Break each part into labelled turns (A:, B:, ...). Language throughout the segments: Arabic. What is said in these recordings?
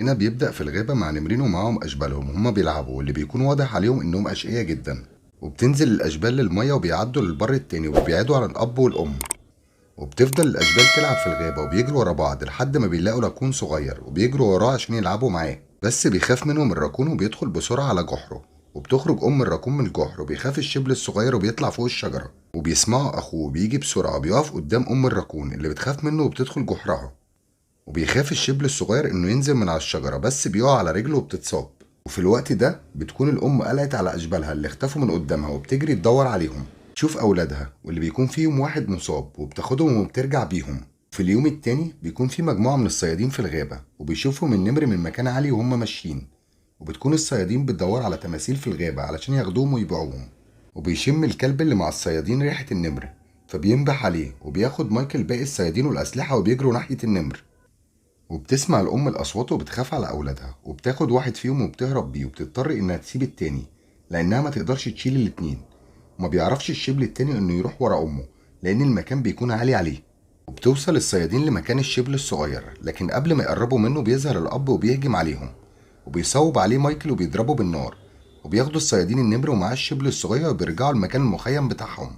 A: هنا بيبدأ في الغابة مع نمرين ومعاهم أشبالهم وهما بيلعبوا، واللي بيكون واضح عليهم إنهم أشقياء جدا. وبتنزل الأشبال للمية وبيعدوا للبر التاني وبيبعدوا عن الأب والأم. وبتفضل الأشبال تلعب في الغابة وبيجروا ورا بعض لحد ما بيلاقوا راكون صغير وبيجروا وراه عشان يلعبوا معاه، بس بيخاف منهم الراكون وبيدخل بسرعة على جحره. وبتخرج أم الراكون من الجحر وبيخاف الشبل الصغير وبيطلع فوق الشجرة، وبيسمعوا أخوه بيجي بسرعة بيقف قدام أم الراكون اللي بتخاف منه وبتدخل جحرها. وبيخاف الشبل الصغير إنه ينزل من على الشجرة بس بيقع على رجله وبتتصاب. وفي الوقت ده بتكون الأم قلقت على أشبالها اللي اختفوا من قدامها وبتجري تدور عليهم. تشوف أولادها واللي بيكون فيهم واحد مصاب وبتاخدهم وبترجع بيهم. في اليوم التاني بيكون في مجموعة من الصيادين في الغابة وبيشوفهم النمر من مكان عالي وهم ماشيين. وبتكون الصيادين بتدور على تماثيل في الغابة علشان ياخدوهم ويبيعوهم. وبيشم الكلب اللي مع الصيادين ريحة النمر، فبينبح عليه وبياخد مايكل باقي الصيادين والأسلحة وبيجروا ناحية النمر. وبتسمع الأم الأصوات وبتخاف على أولادها وبتاخد واحد فيهم وبتهرب بيه وبتضطر إنها تسيب التاني لأنها ما تقدرش تشيل الاتنين. وما بيعرفش الشبل التاني إنه يروح ورا أمه لأن المكان بيكون عالي عليه. وبتوصل الصيادين لمكان الشبل الصغير، لكن قبل ما يقربوا منه بيظهر الأب وبيهجم عليهم وبيصوب عليه مايكل وبيضربه بالنار. وبياخدوا الصيادين النمر ومعاه الشبل الصغير وبيرجعوا المكان المخيم بتاعهم.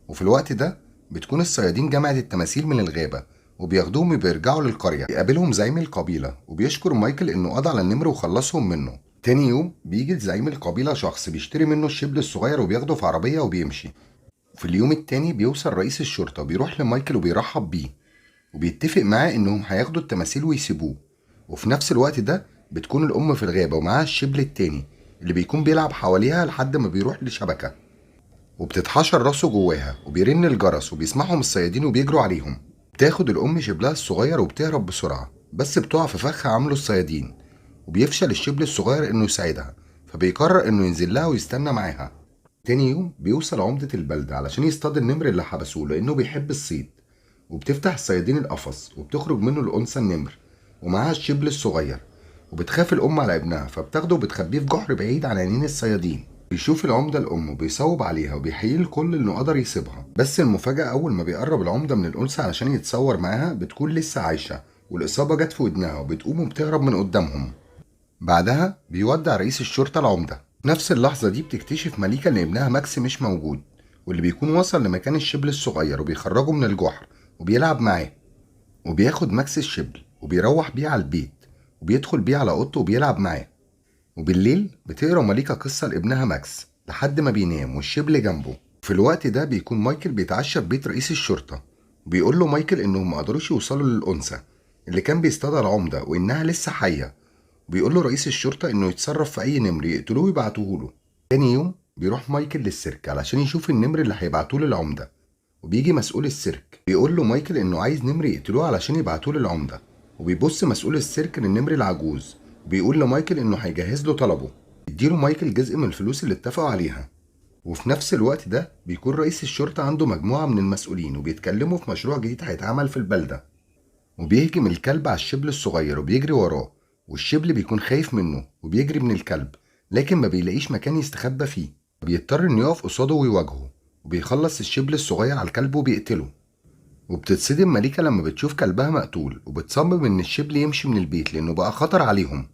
A: وفي الوقت ده بتكون الصيادين جمعت التماثيل من الغابة وبياخدوهم وبيرجعوا للقرية. بيقابلهم زعيم القبيلة وبيشكر مايكل إنه قضى على النمر وخلصهم منه. تاني يوم بيجي زعيم القبيلة شخص بيشتري منه الشبل الصغير وبياخده في عربية وبيمشي. في اليوم التاني بيوصل رئيس الشرطة بيروح لمايكل وبيرحب بيه وبيتفق معاه إنهم هياخدوا التماثيل ويسيبوه. وفي نفس الوقت ده بتكون الأم في الغابة ومعاها الشبل التاني اللي بيكون بيلعب حواليها لحد ما بيروح لشبكة، وبتتحشر راسه جواها وبيرن الجرس وبيسمعهم الصيادين وبيجروا عليهم. بتاخد الأم شبلها الصغير وبتهرب بسرعة بس بتقع في فخ عامله الصيادين. وبيفشل الشبل الصغير إنه يساعدها، فبيقرر إنه ينزل لها ويستنى معاها. تاني يوم بيوصل عمدة البلدة علشان يصطاد النمر اللي حبسوه لأنه بيحب الصيد. وبتفتح الصيادين القفص وبتخرج منه الأنثى النمر ومعاها الشبل الصغير. وبتخاف الأم على ابنها فبتاخده وبتخبيه في جحر بعيد عن عينين الصيادين. بيشوف العمدة الأم وبيصوب عليها وبيحيي الكل إنه قدر يسيبها، بس المفاجأة أول ما بيقرب العمدة من الأنثى علشان يتصور معاها بتكون لسه عايشة والإصابة جت في ودنها وبتقوم وبتهرب من قدامهم. بعدها بيودع رئيس الشرطة العمدة. نفس اللحظة دي بتكتشف مليكة إن ابنها ماكس مش موجود، واللي بيكون وصل لمكان الشبل الصغير وبيخرجه من الجحر وبيلعب معاه. وبياخد ماكس الشبل وبيروح بيه على البيت وبيدخل بيه على اوضته وبيلعب معاه. وبالليل بتقرا مليكة قصة لابنها ماكس لحد ما بينام والشبل جنبه. في الوقت ده بيكون مايكل بيتعشى في بيت رئيس الشرطة. بيقول له مايكل انهم ما قدروش يوصلوا للأنثى اللي كان بيصطادها العمدة وانها لسه حية. بيقول له رئيس الشرطة انه يتصرف في اي نمر يقتلوه ويبعتوه له. تاني يوم بيروح مايكل للسيرك علشان يشوف النمر اللي هيبعتوه للعمدة. وبيجي مسؤول السيرك بيقول له مايكل انه عايز نمر يقتلوه علشان يبعتوه للعمدة. وبيبص مسؤول السيرك للنمر العجوز وبيقول لمايكل انه هيجهز له طلبه. يديله مايكل جزء من الفلوس اللي اتفقوا عليها. وفي نفس الوقت ده بيكون رئيس الشرطة عنده مجموعة من المسؤولين وبيتكلموا في مشروع جديد هيتعمل في البلدة. وبيهجم الكلب على الشبل الصغير وبيجري وراه، والشبل بيكون خايف منه وبيجري من الكلب لكن ما بيلاقيش مكان يستخبى فيه. بيضطر انه يقف قصاده ويواجهه، وبيخلص الشبل الصغير على الكلب وبيقتله. وبتتصدم مليكة لما بتشوف كلبها مقتول وبتصمم ان الشبل يمشي من البيت لانه بقى خطر عليهم.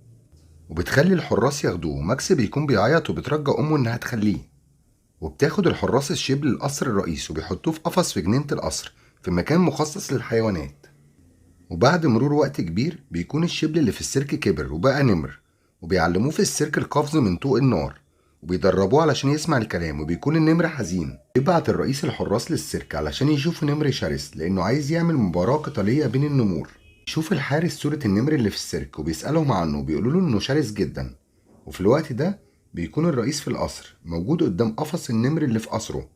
A: وبتخلي الحراس ياخدوه. ماكس بيكون بيعيط وبترجى امه انها تخليه. وبتاخد الحراس الشبل للقصر الرئيسي وبيحطوه في قفص في جنينة القصر في مكان مخصص للحيوانات. وبعد مرور وقت كبير بيكون الشبل اللي في السيرك كبر وبقى نمر، وبيعلموه في السيرك القفز من طوق النار وبيدربوه علشان يسمع الكلام. وبيكون النمر حزين. بيبعت الرئيس الحراس للسيرك علشان يشوفوا نمر شرس لأنه عايز يعمل مباراة قتالية بين النمور. يشوف الحارس صورة النمر اللي في السيرك وبيسألهم عنه وبيقولوا له إنه شرس جدا. وفي الوقت ده بيكون الرئيس في القصر موجود قدام قفص النمر اللي في قصره،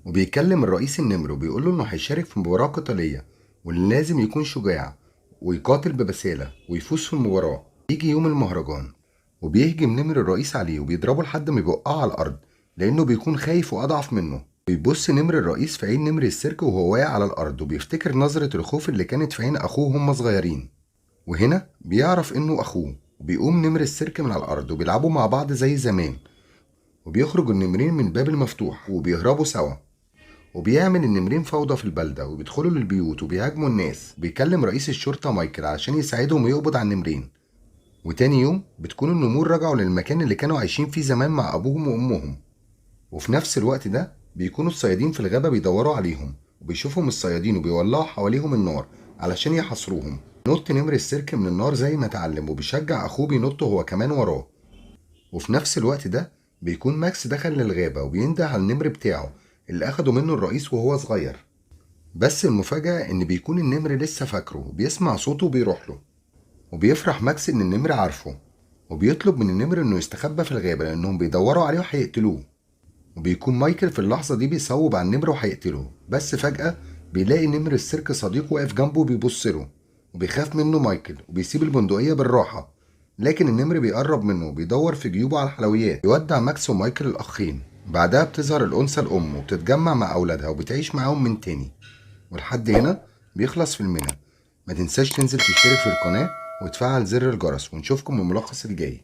A: وبيكلم الرئيس النمر وبيقول له إنه هيشارك في مباراة قتالية واللي لازم يكون شجاع ويقاتل ببسالة ويفوز في المباراة. يجي يوم المهرجان وبيهجم نمر الرئيس عليه وبيضربه لحد ما بيوقعه على الأرض لأنه بيكون خايف وأضعف منه. بيبص نمر الرئيس في عين نمر السيرك وهو واقع على الأرض وبيفتكر نظرة الخوف اللي كانت في عين أخوه هما صغيرين. وهنا بيعرف إنه أخوه، وبيقوم نمر السيرك من على الأرض وبيلعبوا مع بعض زي زمان. وبيخرج النمرين من الباب المفتوح وبيهربوا سوا. وبيعمل النمرين فوضى في البلدة وبيدخلوا للبيوت وبيهاجموا الناس. بيكلم رئيس الشرطة مايكل عشان يساعدهم ويقبض على النمرين. وتاني يوم بتكون النمور رجعوا للمكان اللي كانوا عايشين فيه زمان مع أبوهم وأمهم. وفي نفس الوقت ده بيكونوا الصيادين في الغابة بيدوروا عليهم، وبيشوفهم الصيادين وبيولعوا حواليهم النار علشان يحاصروهم. نط نمر السيرك من النار زي ما اتعلم، وبيشجع أخوه بينط هو كمان وراه. وفي نفس الوقت ده بيكون ماكس دخل للغابة وبينده على النمر بتاعه اللي أخده منه الرئيس وهو صغير. بس المفاجأة إن بيكون النمر لسه فاكره وبيسمع صوته وبيروح له. وبيفرح ماكس إن النمر عارفه، وبيطلب من النمر إنه يستخبى في الغابة لأنهم بيدوروا عليه وهيقتلوه. وبيكون مايكل في اللحظة دي بيصوب على النمر وهيقتله، بس فجأة بيلاقي نمر السيرك صديقه واقف جنبه بيبص له، وبيخاف منه مايكل وبيسيب البندقية بالراحة. لكن النمر بيقرب منه وبيدور في جيوبه على الحلويات. يودع ماكس ومايكل الأخين. بعدها بتظهر الأنثى الأم وبتتجمع مع أولادها وبتعيش معاهم من تاني. ولحد هنا بيخلص فيلمنا. ما تنساش تنزل تشترك في القناة وتفعل زر الجرس، ونشوفكم الملخص الجاي.